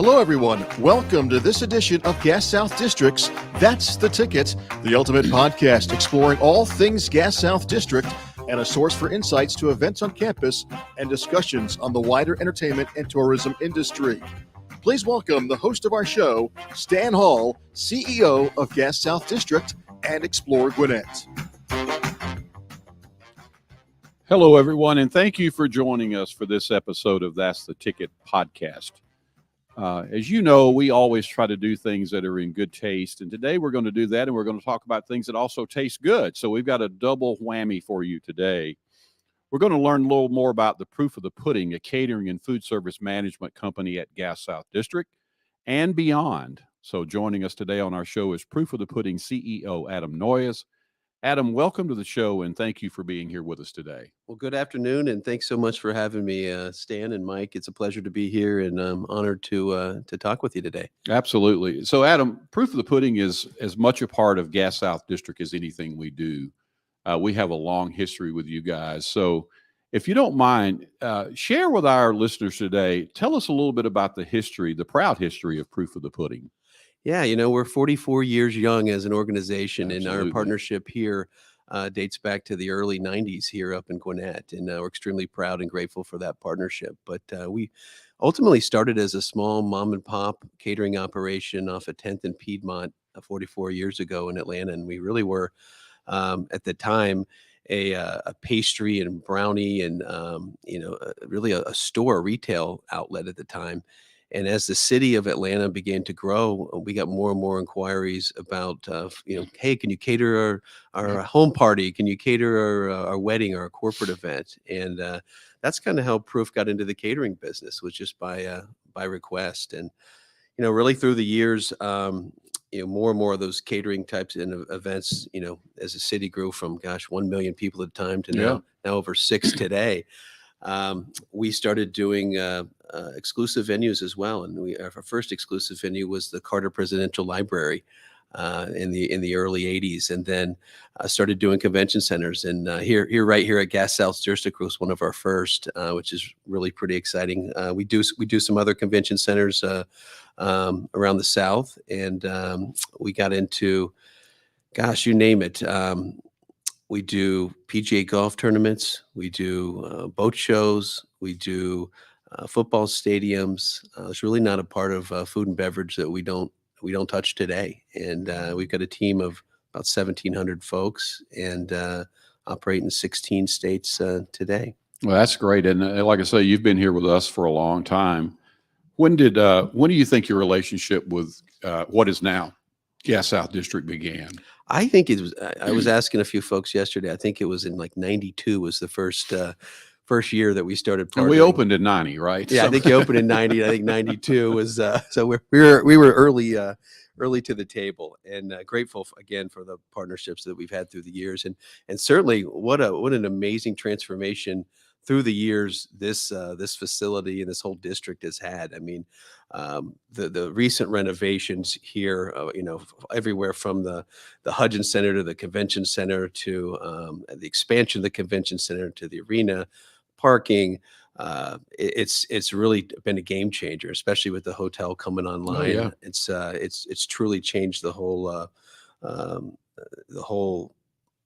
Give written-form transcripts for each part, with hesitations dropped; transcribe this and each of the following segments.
Hello, everyone. Welcome to this edition of Gas South District's That's the Ticket, the ultimate podcast exploring all things Gas South District and a source for insights to events on campus and discussions on the wider entertainment and tourism industry. Please welcome the host of our show, Stan Hall, CEO of Gas South District and Explore Gwinnett. Hello, everyone, and thank you for joining us for this episode of That's the Ticket podcast. As you know, we always try to do things that are in good taste, and today we're going to do that, and we're going to talk about things that also taste good. So we've got a double whammy for you today. We're going to learn a little more about the Proof of the Pudding, a catering and food service management company at Gas South District and beyond. So joining us today on our show is Proof of the Pudding CEO Adam Noyes. Adam, welcome to the show, and thank you for being here with us today. Well, good afternoon, and thanks so much for having me, Stan and Mike. It's a pleasure to be here, and I'm honored to talk with you today. Absolutely. So, Adam, Proof of the Pudding is as much a part of Gas South District as anything we do. We have a long history with you guys. So, if you don't mind, share with our listeners today, tell us a little bit about the history, the proud history of Proof of the Pudding. Yeah, we're 44 years young as an organization, Absolutely. and our partnership here dates back to the early 90s here up in Gwinnett, and we're extremely proud and grateful for that partnership. But we ultimately started as a small mom and pop catering operation off of 10th and Piedmont 44 years ago in Atlanta, and we really were, at the time, a pastry and brownie and, really a store, a retail outlet at the time. And as the city of Atlanta began to grow, we got more and more inquiries about, hey, can you cater our home party? Can you cater our wedding or our corporate event? And that's kind of how Proof got into the catering business, was just by request. And, really through the years, more and more of those catering types and events, as the city grew from, 1 million people at a time to now over 6 today. We started doing exclusive venues as well, and our first exclusive venue was the Carter Presidential Library in the early '80s, and then started doing convention centers. And right here at Gas South District was one of our first, which is really pretty exciting. We do some other convention centers around the South, and we got into, you name it. We do PGA golf tournaments. We do boat shows. We do football stadiums. It's really not a part of food and beverage that we don't touch today. And we've got a team of about 1,700 folks and operate in 16 states today. Well, that's great. And like I say, you've been here with us for a long time. When do you think your relationship with what is now Gas South District began? I think it was, I was asking a few folks yesterday. I think it was in like 92 was the first year that we started partnering. And we opened in 90, right? Yeah, I think you opened in 90. I think 92 was, so we were early to the table, and grateful again for the partnerships that we've had through the years. And certainly what an amazing transformation through the years this facility and this whole district has had. I mean, the recent renovations here, everywhere from the Hudgens Center to the Convention Center to the expansion of the Convention Center to the arena, parking. It's really been a game changer, especially with the hotel coming online. Oh, yeah. It's truly changed the whole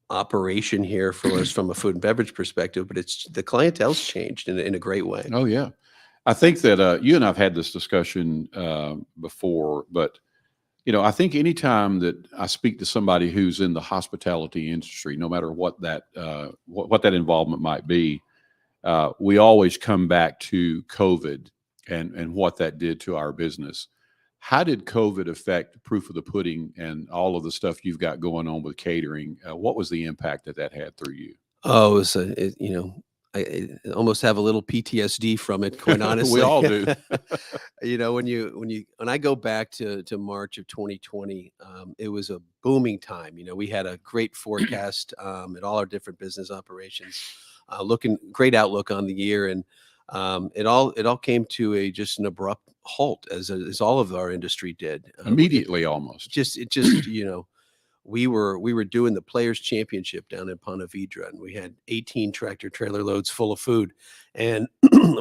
operation here for us from a food and beverage perspective, but the clientele's changed in a great way. Oh, yeah. I think that you and I've had this discussion before, but, I think anytime that I speak to somebody who's in the hospitality industry, no matter what that involvement might be, we always come back to COVID and what that did to our business. How did COVID affect Proof of the Pudding and all of the stuff you've got going on with catering? What was the impact that had through you? Oh, I almost have a little PTSD from it, quite honestly. We all do. When I go back to March of 2020, it was a booming time. We had a great forecast at all our different business operations, looking great outlook on the year, and it all came to just an abrupt halt, as all of our industry did Immediately. Almost. We were doing the Players Championship down in Ponte Vedra, and we had 18 tractor trailer loads full of food, and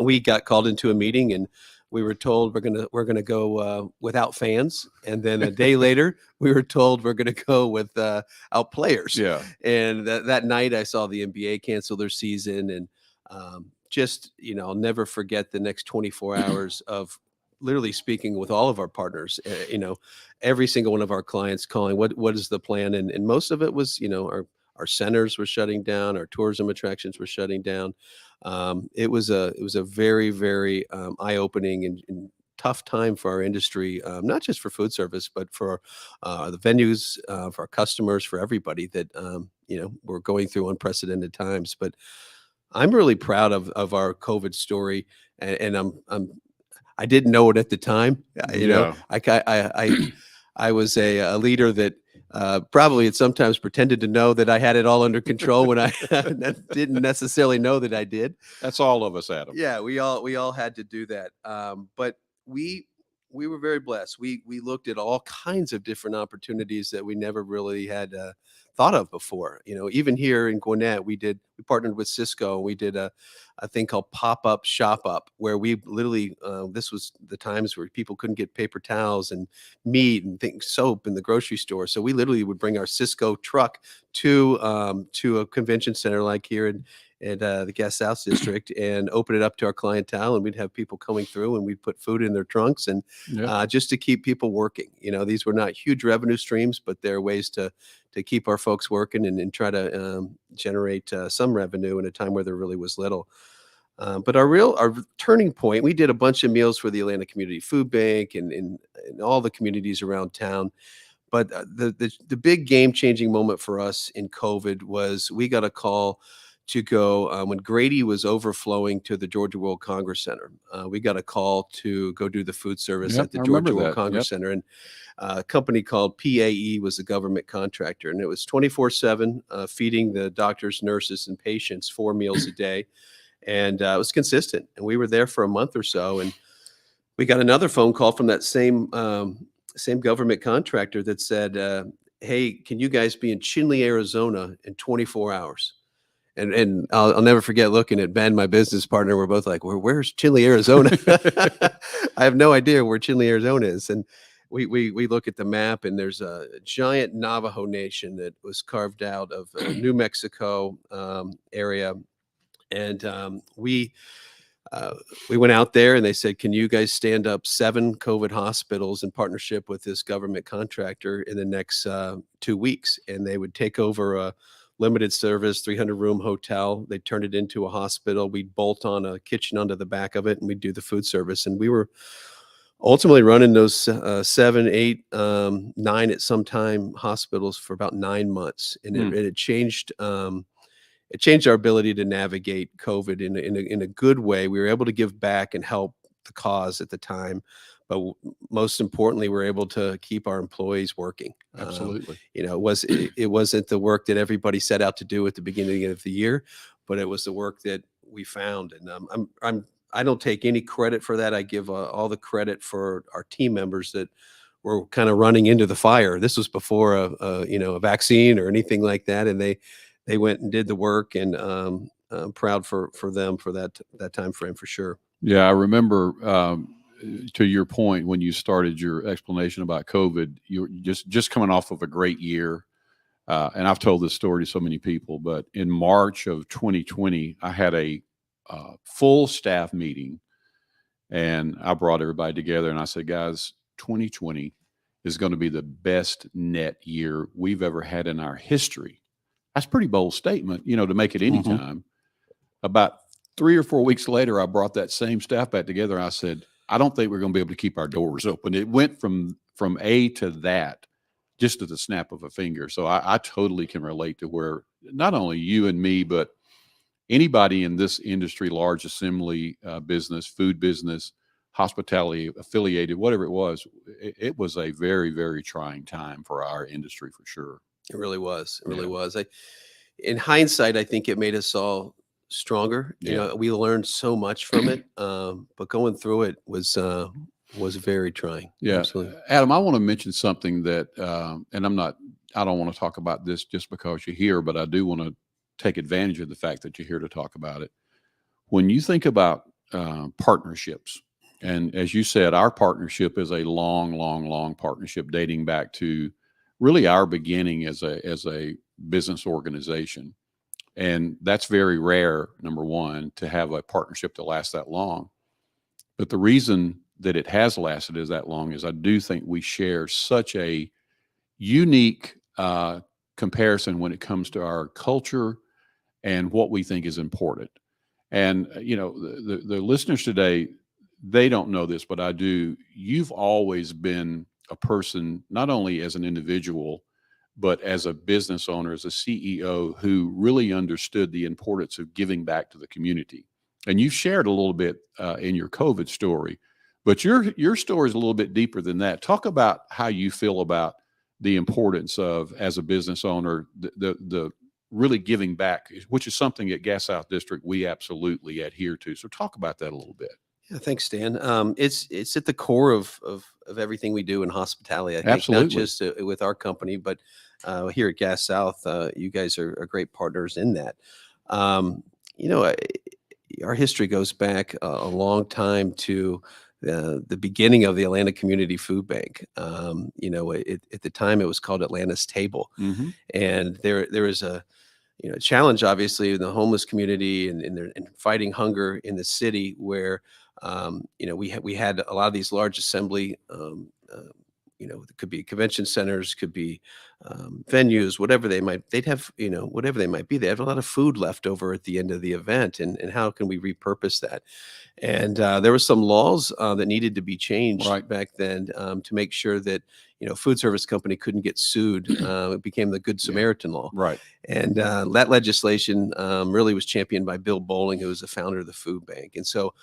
we got called into a meeting, and we were told we're gonna go without fans, and then a day later we were told we're gonna go without players. Yeah. And that night I saw the NBA cancel their season, and just I'll never forget the next 24 hours of literally speaking with all of our partners. Every single one of our clients calling, what is the plan? And most of it was our centers were shutting down, our tourism attractions were shutting down. It was a very, very eye-opening and tough time for our industry, not just for food service, but for the venues, for our customers, for everybody that we're going through unprecedented times. But I'm really proud of our COVID story, and I didn't know it at the time. Yeah. I was a leader that probably had sometimes pretended to know that I had it all under control when I didn't necessarily know that I did. That's all of us, Adam. Yeah, we all had to do that. But we were very blessed. We looked at all kinds of different opportunities that we never really had thought of before. Even here in Gwinnett, we partnered with Cisco. We did a thing called Pop-Up Shop Up, where we literally this was the times where people couldn't get paper towels and meat and soap in the grocery store. So we literally would bring our Cisco truck to a convention center like here in the Gas South District and open it up to our clientele, and we'd have people coming through, and we'd put food in their trunks, and just to keep people working. These were not huge revenue streams, but they're ways to keep our folks working and try to generate some revenue in a time where there really was little. But our turning point, we did a bunch of meals for the Atlanta Community Food Bank and all the communities around town. But the big game-changing moment for us in COVID was we got a call to go when Grady was overflowing to the Georgia World Congress Center. We got a call to go do the food service at the Georgia World Congress Center, and a company called PAE was a government contractor, and it was 24/7 feeding the doctors, nurses, and patients 4 meals a day, and it was consistent. And we were there for a month or so, and we got another phone call from that same government contractor that said, "Hey, can you guys be in Chinle, Arizona in 24 hours?" And I'll never forget looking at Ben, my business partner. We're both like, "Where's Chinle, Arizona?" I have no idea where Chinle, Arizona is. And we look at the map, and there's a giant Navajo nation that was carved out of New Mexico area. And we went out there, and they said, "Can you guys stand up 7 COVID hospitals in partnership with this government contractor in the next 2 weeks?" And they would take over a limited service 300-room hotel. They turned it into a hospital. We'd bolt on a kitchen onto the back of it, and we'd do the food service. And we were ultimately running those 7, 8, 9 at some time hospitals for about 9 months. And it changed. It changed our ability to navigate COVID in a good way. We were able to give back and help the cause at the time, but most importantly, we're able to keep our employees working. Absolutely. It wasn't the work that everybody set out to do at the beginning of the year, but it was the work that we found. And I don't take any credit for that. I give all the credit for our team members that were kind of running into the fire. This was before a vaccine or anything like that, and they went and did the work, and I'm proud for them for that time frame for sure. Yeah, I remember to your point when you started your explanation about COVID, you were just coming off of a great year, and I've told this story to so many people. But in March of 2020, I had a full staff meeting, and I brought everybody together, and I said, "Guys, 2020 is going to be the best net year we've ever had in our history." That's a pretty bold statement, to make it any time. About 3 or 4 weeks later, I brought that same staff back together. I said, "I don't think we're going to be able to keep our doors open." It went from A to that just at the snap of a finger. So I totally can relate to where not only you and me, but anybody in this industry, large assembly business, food business, hospitality affiliated, whatever it was a very, very trying time for our industry for sure. It really was. It really was. In hindsight, I think it made us all stronger. We learned so much from it, but going through it was very trying. Yeah, absolutely. Adam, I want to mention something that, and I don't want to talk about this just because you're here, but I do want to take advantage of the fact that you're here to talk about it. When you think about partnerships, And as you said, our partnership is a long, long, long partnership dating back to really our beginning as a business organization. And that's very rare, number one, to have a partnership that lasts that long. But the reason that it has lasted as that long is I do think we share such a unique comparison when it comes to our culture and what we think is important. And the listeners today, they don't know this, but I do. You've always been a person, not only as an individual, but as a business owner, as a CEO, who really understood the importance of giving back to the community. And you shared a little bit in your COVID story, but your story is a little bit deeper than that. Talk about how you feel about the importance of, as a business owner, the really giving back, which is something at Gas South District we absolutely adhere to. So talk about that a little bit. Yeah, thanks, Dan. It's at the core of everything we do in hospitality. I think Absolutely. not just with our company, but here at Gas South, you guys are great partners in that. You know, our history goes back a long time to the beginning of the Atlanta Community Food Bank. At the time it was called Atlanta's Table, Mm-hmm. and there was a challenge, obviously, in the homeless community and fighting hunger in the city, where we had a lot of these large assembly. It could be convention centers, could be venues, whatever they'd have, whatever they might be. They have a lot of food left over at the end of the event, and how can we repurpose that? And there were some laws that needed to be changed Right. back then to make sure that food service company couldn't get sued. It became the Good Samaritan law. Right. And that legislation really was championed by Bill Bowling, who was the founder of the food bank. And so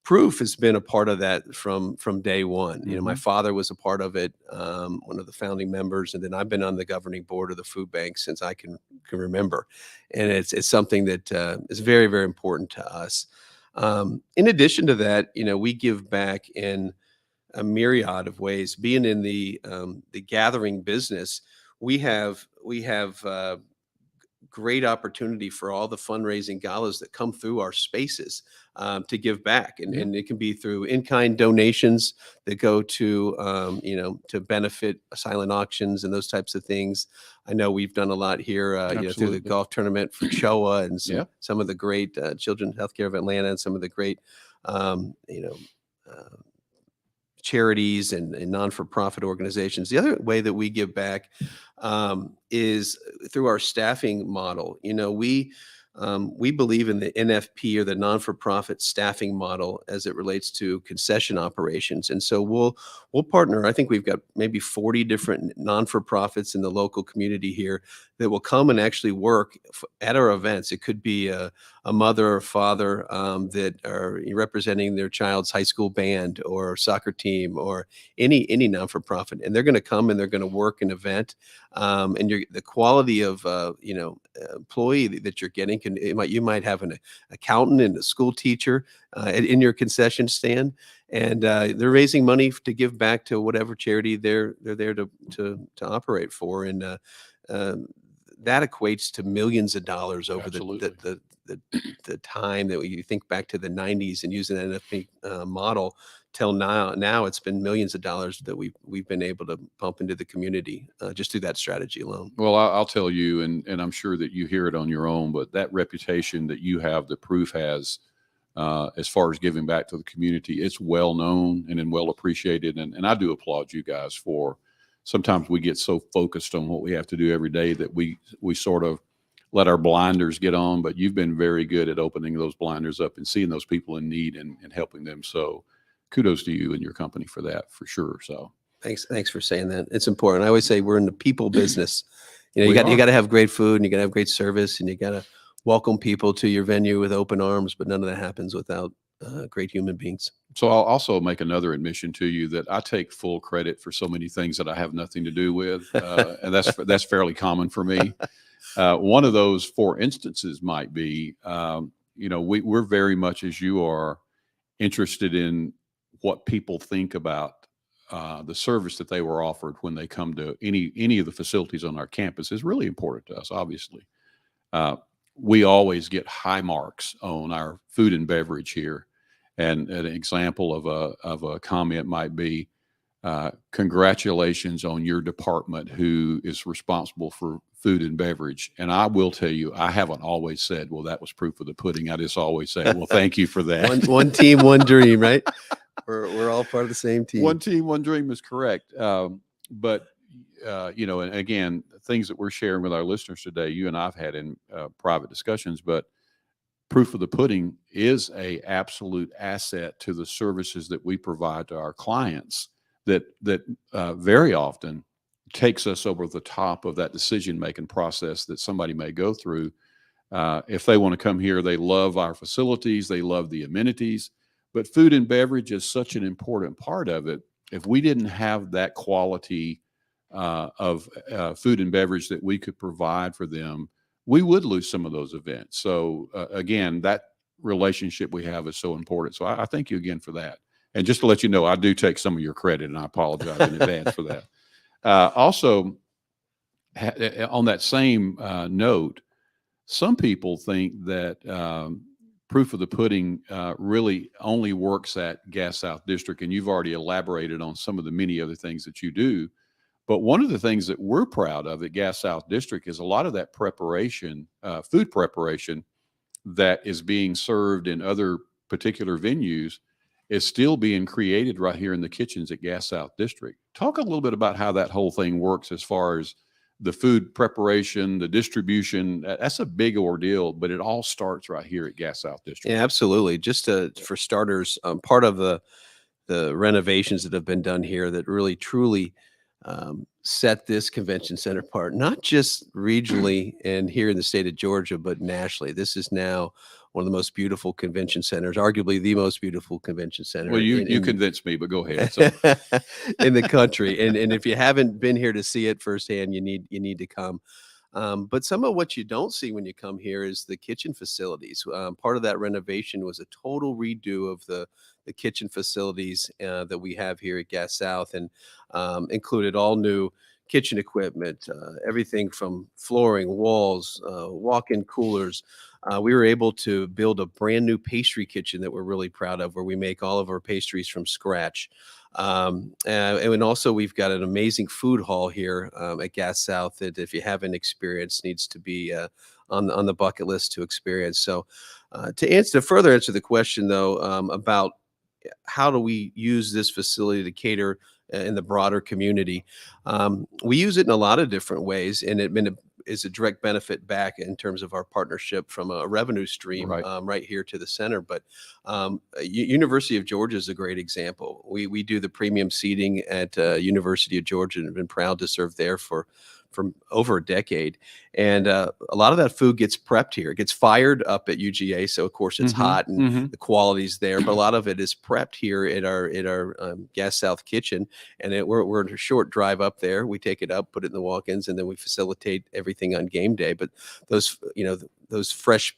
Proof has been a part of that from day one. My father was a part of it, one of the founding members, and then I've been on the governing board of the food bank since I can remember. And it's something that is very, very important to us. In addition to that, we give back in a myriad of ways. Being in the gathering business, we have great opportunity for all the fundraising galas that come through our spaces to give back. And it can be through in-kind donations that go to, to benefit silent auctions and those types of things. I know we've done a lot here, through the golf tournament for CHOA and some of the great Children's Healthcare of Atlanta and some of the great, charities and non-for-profit organizations. The other way that we give back is through our staffing model. We believe in the NFP, or the non-for-profit staffing model, as it relates to concession operations. And so we'll partner. I think we've got maybe 40 different non-for-profits in the local community here that will come and actually work at our events. It could be a mother or father that are representing their child's high school band or soccer team, or any non-for-profit, and they're going to come and they're going to work an event. And the quality of employee that you're getting you might have an accountant and a school teacher in your concession stand, and they're raising money to give back to whatever charity they're there to operate for, and that equates to millions of dollars over the time that you think back to the 90s and using the NFP model till now. Now it's been millions of dollars that we've been able to pump into the community just through that strategy alone. Well, I'll tell you, and I'm sure that you hear it on your own, but that reputation that you have, that Proof has, as far as giving back to the community, it's well known and well appreciated. And I do applaud you guys for, sometimes we get so focused on what we have to do every day that we sort of let our blinders get on, but you've been very good at opening those blinders up and seeing those people in need and helping them. So kudos to you and your company for that, for sure. So thanks for saying that. It's important. I always say we're in the people business. You got to have great food, and you got to have great service, and you got to welcome people to your venue with open arms, but none of that happens without great human beings. So I'll also make another admission to you that I take full credit for so many things that I have nothing to do with. And that's fairly common for me. One of those, for instances, might be, we're very much, as you are, interested in what people think about the service that they were offered when they come to any of the facilities on our campus is really important to us, obviously. We always get high marks on our food and beverage here. And an example of a comment might be, congratulations on your department who is responsible for food and beverage. And I will tell you, I haven't always said, well, that was proof of the pudding. I just always say, well, thank you for that. One team, one dream, right? We're all part of the same team. One team, one dream is correct. But and again, things that we're sharing with our listeners today, you and I've had in private discussions, but proof of the pudding is a absolute asset to the services that we provide to our clients that very often takes us over the top of that decision-making process that somebody may go through. If they want to come here, they love our facilities, they love the amenities, but food and beverage is such an important part of it. If we didn't have that quality of food and beverage that we could provide for them, we would lose some of those events. So again, that relationship we have is so important. So I thank you again for that. And just to let you know, I do take some of your credit, and I apologize in advance for that. Also, on that same note, some people think that proof of the pudding really only works at Gas South District, and you've already elaborated on some of the many other things that you do. But one of the things that we're proud of at Gas South District is a lot of that preparation, food preparation that is being served in other particular venues is still being created right here in the kitchens at Gas South District. Talk a little bit about how that whole thing works as far as the food preparation, the distribution. That's a big ordeal, but it all starts right here at Gas South District. Yeah, absolutely. Just for starters, part of the renovations that have been done here that really truly set this convention center apart, not just regionally and here in the state of Georgia, but nationally. This is now one of the most beautiful convention centers, arguably the most beautiful convention center. Well, you convinced me, but go ahead. In the country. And if you haven't been here to see it firsthand, you need to come. But some of what you don't see when you come here is the kitchen facilities. Part of that renovation was a total redo of the kitchen facilities that we have here at Gas South, and included all new kitchen equipment, everything from flooring, walls, walk-in coolers. We were able to build a brand new pastry kitchen that we're really proud of, where we make all of our pastries from scratch. And also we've got an amazing food hall here at Gas South that, if you haven't experienced, needs to be on the bucket list to experience. So to further answer the question, though, about how do we use this facility to cater in the broader community, we use it in a lot of different ways, and it is a direct benefit back in terms of our partnership from a revenue stream right here to the center. But University of Georgia is a great example. We do the premium seating at University of Georgia and have been proud to serve there for over a decade. And a lot of that food gets prepped here. It gets fired up at UGA, so of course it's hot and the quality's there. But a lot of it is prepped here at our Gas South kitchen, and we're a short drive up there. We take it up, put it in the walk-ins, and then we facilitate everything on game day. But those fresh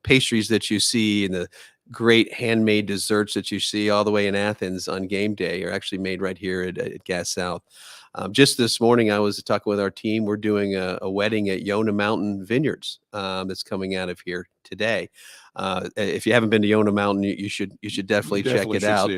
pastries that you see and the great handmade desserts that you see all the way in Athens on game day are actually made right here at Gas South. Just this morning, I was talking with our team. We're doing a wedding at Yona Mountain Vineyards that's coming out of here today. If you haven't been to Yona Mountain, you should definitely check it out.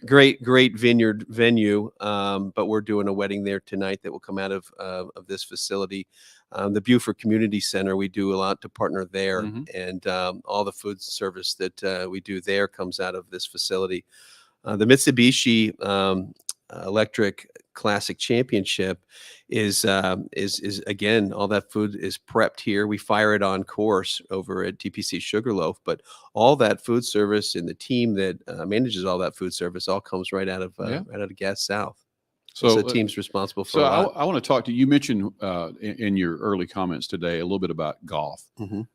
Great vineyard venue. But we're doing a wedding there tonight that will come out of this facility. The Buford Community Center, we do a lot to partner there, and all the food service that we do there comes out of this facility. The Mitsubishi Electric Classic Championship is again, all that food is prepped here. We fire it on course over at TPC Sugarloaf, but all that food service and the team that manages all that food service all comes right out of Gas South. So the team's responsible for. So I want to talk to you. You mentioned in your early comments today a little bit about golf.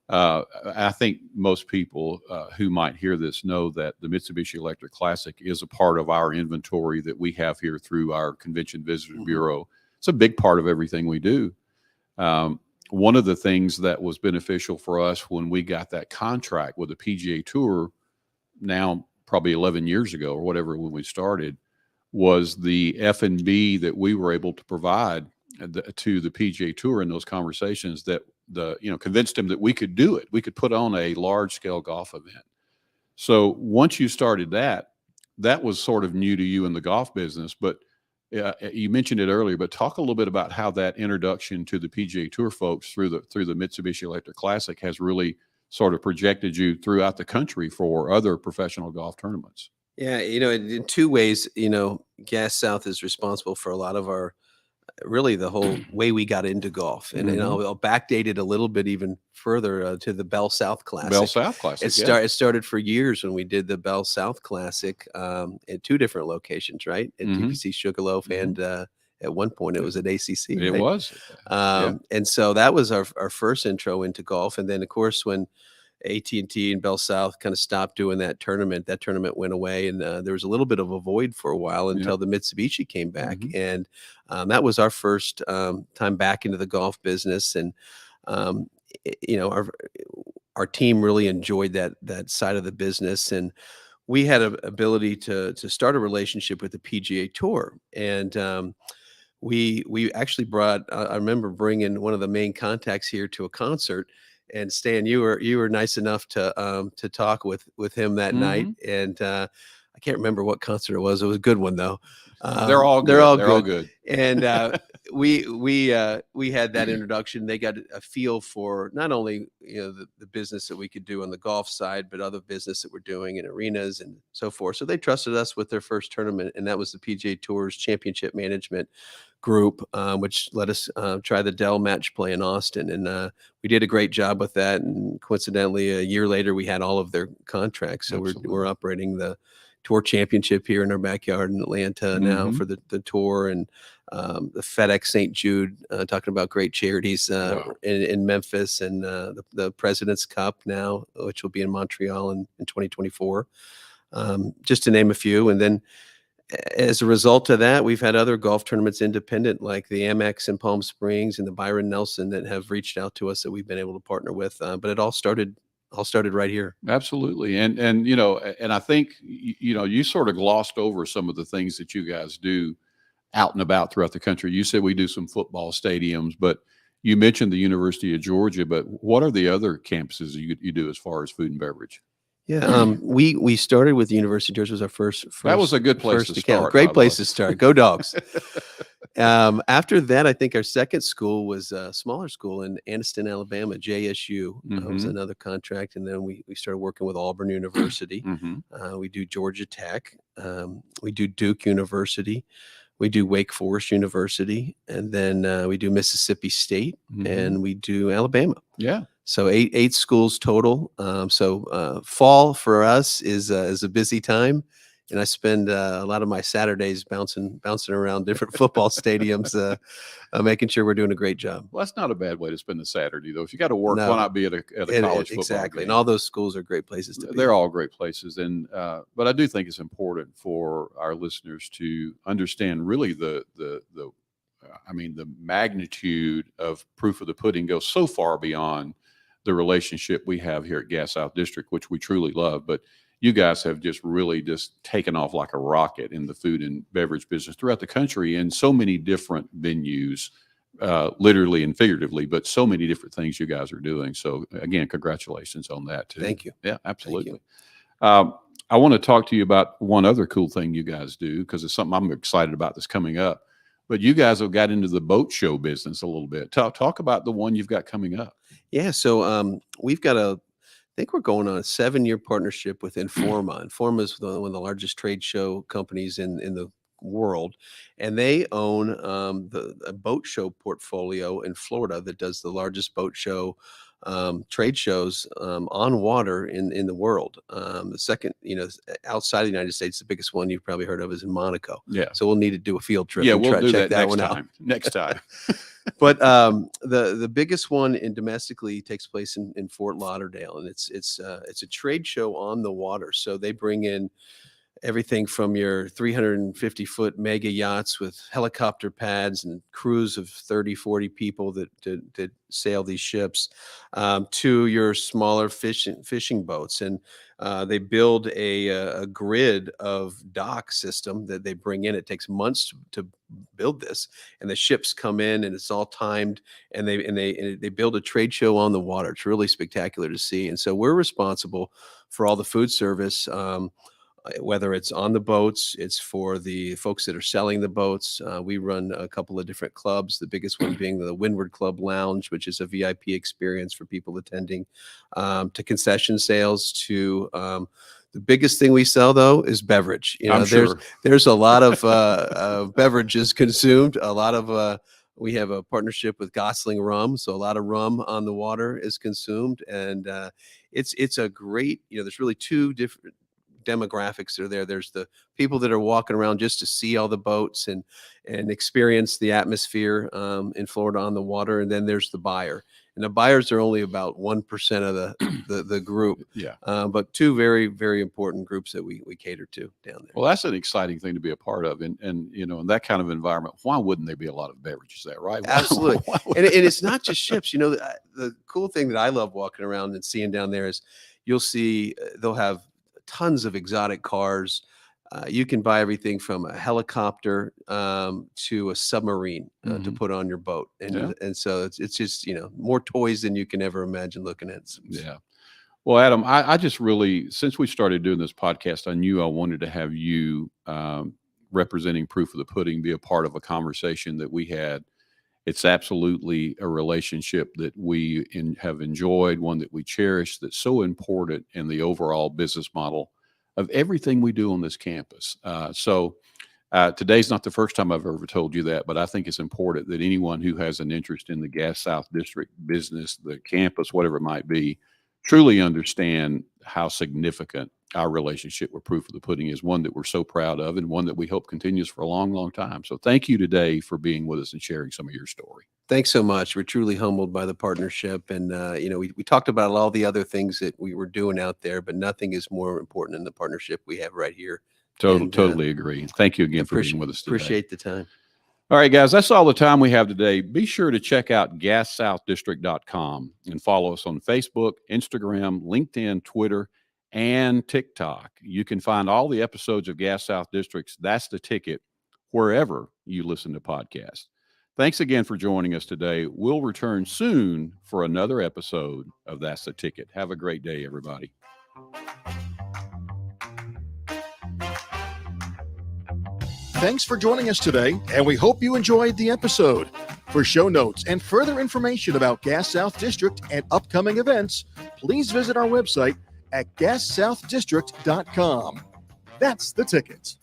I think most people who might hear this know that the Mitsubishi Electric Classic is a part of our inventory that we have here through our Convention Visitor Bureau. It's a big part of everything we do. One of the things that was beneficial for us when we got that contract with the PGA Tour, now probably 11 years ago or whatever when we started, was the F&B that we were able to provide to the PGA Tour in those conversations that convinced them that we could do it. We could put on a large scale golf event. So once you started that, that was sort of new to you in the golf business. But you mentioned it earlier. But talk a little bit about how that introduction to the PGA Tour folks through the Mitsubishi Electric Classic has really sort of projected you throughout the country for other professional golf tournaments. Yeah, in two ways, Gas South is responsible for a lot of our really the whole way we got into golf. And I'll backdate it a little bit even further to the Bell South Classic. Bell South Classic. It started for years when we did the Bell South Classic at two different locations, right? At TPC Sugarloaf and at one point it was at ACC. It right? was. And so that was our first intro into golf. And then of course when AT&T and Bell South kind of stopped doing that tournament went away, and there was a little bit of a void for a while until the Mitsubishi came back. And that was our first time back into the golf business. And our team really enjoyed that side of the business, and we had an ability to start a relationship with the PGA Tour. And we actually brought I remember bringing one of the main contacts here to a concert. And Stan, you were nice enough to talk with him that night, and I can't remember what concert it was. It was a good one though. They're all good. And we had that introduction. They got a feel for not only the business that we could do on the golf side, but other business that we're doing in arenas and so forth. So they trusted us with their first tournament, and that was the PGA Tour's Championship Management Group, which let us try the Dell Match Play in Austin. And we did a great job with that. And coincidentally, a year later, we had all of their contracts. So we're operating the Tour Championship here in our backyard in Atlanta now for the tour, and the FedEx St. Jude, talking about great charities in Memphis, and the President's Cup now, which will be in Montreal in 2024, just to name a few. And then as a result of that, we've had other golf tournaments independent, like the Amex in Palm Springs and the Byron Nelson, that have reached out to us that we've been able to partner with. But it all started right here. Absolutely. And and I think you sort of glossed over some of the things that you guys do out and about throughout the country. You said we do some football stadiums, but you mentioned the University of Georgia. But what are the other campuses you do as far as food and beverage? Yeah, we started with the University of Georgia. Was our first. That was a good place to start. Great place to start. Go Dogs. After that, I think our second school was a smaller school in Anniston, Alabama, JSU. Was another contract, and then we started working with Auburn University. We do Georgia Tech. We do Duke University. We do Wake Forest University, and then we do Mississippi State, and we do Alabama. Yeah. So eight schools total. So fall for us is a busy time, and I spend a lot of my Saturdays bouncing around different football stadiums, making sure we're doing a great job. Well, that's not a bad way to spend a Saturday, though. If you got to work, why not be at a college football exactly game? And all those schools are great places to be. They're all great places, and but I do think it's important for our listeners to understand really the magnitude of proof of the pudding goes so far beyond the relationship we have here at Gas South District, which we truly love. But you guys have just really just taken off like a rocket in the food and beverage business throughout the country in so many different venues, literally and figuratively, but so many different things you guys are doing. So again, congratulations on that too. Thank you. Yeah, absolutely. I want to talk to you about one other cool thing you guys do, because it's something I'm excited about that's coming up. But you guys have got into the boat show business a little bit. Talk about the one you've got coming up. Yeah, so we've got I think we're going on a 7-year partnership with Informa. Informa is one of the largest trade show companies in the world, and they own a boat show portfolio in Florida that does the largest boat show trade shows on water in the world. The second, outside of the United States, the biggest one you've probably heard of is in Monaco. Yeah. So we'll need to do a field trip. Yeah, and we'll do check that one next time. Next time. But the biggest one domestically takes place in Fort Lauderdale, and it's a trade show on the water. So they bring in everything from your 350-foot mega yachts with helicopter pads and crews of 30, 40 people that sail these ships, to your smaller fishing boats. And they build a grid of dock system that they bring in. It takes months to build this, and the ships come in, and it's all timed, and they build a trade show on the water. It's really spectacular to see. And so we're responsible for all the food service. Whether it's on the boats, it's for the folks that are selling the boats. We run a couple of different clubs, the biggest one being the Windward Club Lounge, which is a VIP experience for people attending, to concession sales, to the biggest thing we sell, though, is beverage. I'm sure. There's a lot of beverages consumed, a lot of we have a partnership with Gosling Rum, so a lot of rum on the water is consumed, and it's a great, there's really two different demographics that are there. There's the people that are walking around just to see all the boats and experience the atmosphere in Florida on the water, and then there's the buyer. And the buyers are only about 1% of the group. Yeah. But two very, very important groups that we cater to down there. Well, that's an exciting thing to be a part of. And in that kind of environment, why wouldn't there be a lot of beverages there, right? Absolutely. And it's not just ships. The cool thing that I love walking around and seeing down there is you'll see they'll have tons of exotic cars. You can buy everything from a helicopter to a submarine to put on your boat, and so it's just more toys than you can ever imagine looking at. Yeah. Well, Adam, I just really, since we started doing this podcast, I knew I wanted to have you representing Proof of the Pudding be a part of a conversation that we had. It's absolutely a relationship that we have enjoyed, one that we cherish, that's so important in the overall business model of everything we do on this campus. So today's not the first time I've ever told you that, but I think it's important that anyone who has an interest in the Gas South District business, the campus, whatever it might be, truly understand how significant our relationship with Proof of the Pudding is, one that we're so proud of and one that we hope continues for a long, long time. So thank you today for being with us and sharing some of your story. Thanks so much. We're truly humbled by the partnership. And, we talked about all the other things that we were doing out there, but nothing is more important than the partnership we have right here. Totally agree. Thank you again for being with us today. Appreciate the time. All right, guys, that's all the time we have today. Be sure to check out GasSouthDistrict.com and follow us on Facebook, Instagram, LinkedIn, Twitter, and TikTok. You can find all the episodes of Gas South District's That's the Ticket wherever you listen to podcasts. Thanks again for joining us today. We'll return soon for another episode of That's the Ticket. Have a great day, everybody. Thanks for joining us today, and we hope you enjoyed the episode. For show notes and further information about Gas South District and upcoming events, please visit our website at GasSouthDistrict.com. That's the ticket.